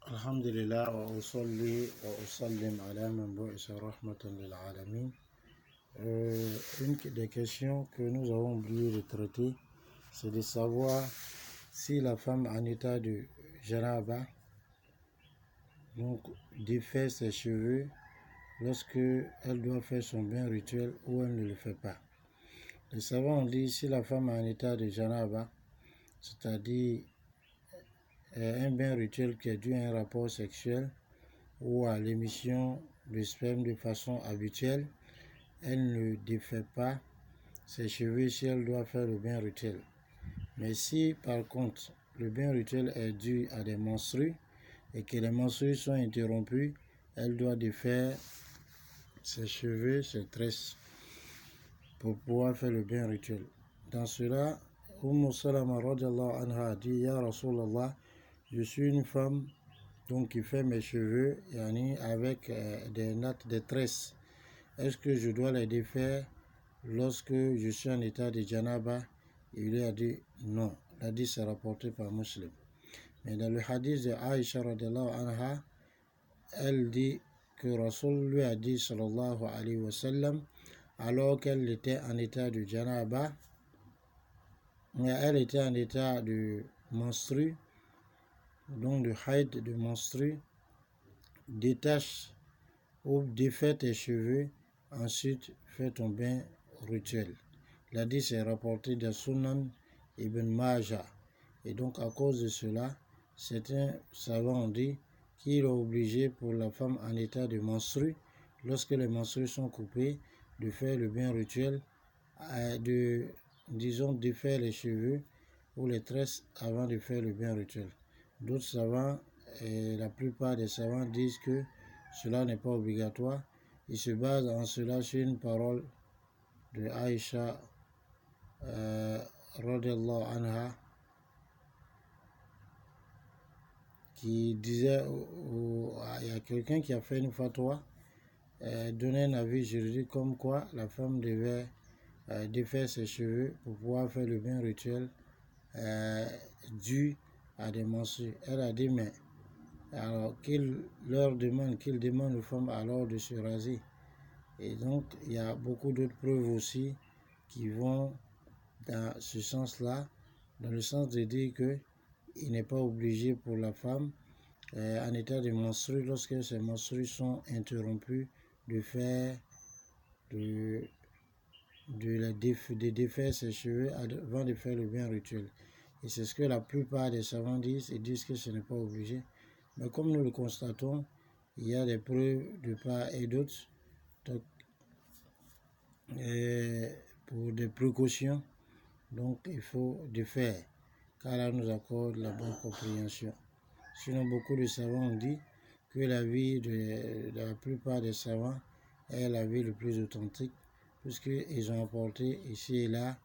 الحمد لله وأصلي وأسلم على من بعث رحمة للعالمين. Une des questions que nous avons oublié de traiter, c'est de savoir si la femme en état de janaba donc défait ses cheveux lorsque elle doit faire son bain rituel ou elle ne le fait pas. Les savants ont dit si la femme en état de janaba, c'est-à-dire un bain rituel qui est dû à un rapport sexuel ou à l'émission de sperme de façon habituelle, elle ne défait pas ses cheveux si elle doit faire le bain rituel. Mais si par contre le bain rituel est dû à des menstrues et que les menstrues sont interrompues, elle doit défaire ses cheveux, ses tresses pour pouvoir faire le bain rituel. Dans cela, Salama radiallahu anha a dit: Ya Rasulallah, je suis une femme donc qui fait mes cheveux avec des nattes de tresses. Est-ce que je dois les défaire lorsque je suis en état de janaba? Il lui a dit non. L'hadith est rapporté par Muslim. Mais dans le hadith de Aïcha radiallahu anha, elle dit que Rasul lui a dit sallallahu alayhi wa sallam, alors qu'elle était en état de janaba, elle était en état de menstru, donc de haid, de menstru, détache ou défait tes cheveux, ensuite fais ton bain rituel. L'hadith est rapporté de Sunan Ibn Majah. Et donc à cause de cela, certains savants ont dit qu'il est obligé pour la femme en état de menstru, lorsque les menstrues sont coupées, de faire le bain rituel, de défaire les cheveux ou les tresses avant de faire le bain rituel. D'autres savants, et la plupart des savants disent que cela n'est pas obligatoire. Ils se basent en cela sur une parole de Aïcha radiallahu anha qui disait il y a quelqu'un qui a fait une fatwa, donner un avis juridique comme quoi la femme devait défaire ses cheveux pour pouvoir faire le bain rituel dû à des menstrues. Elle a dit mais alors qu'ils demandent aux femmes alors de se raser. Et donc il y a beaucoup d'autres preuves aussi qui vont dans ce sens-là, dans le sens de dire que il n'est pas obligé pour la femme en état de menstrues, lorsque ses menstrues sont interrompues, de faire de défaire ses cheveux avant de faire le bain rituel. Et c'est ce que la plupart des savants disent, ils disent que ce n'est pas obligé. Mais comme nous le constatons, il y a des preuves de part et d'autre. Donc, pour des précautions, donc il faut défaire, car Allah nous accorde la bonne compréhension. Sinon, beaucoup de savants ont dit que l'avis de la plupart des savants est l'avis le plus authentique, puisqu'ils ont apporté ici et là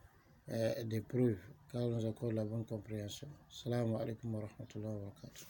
des preuves, car Allah nous accorde la bonne compréhension. Assalamu alaikum wa rahmatullahi wa barakatuh.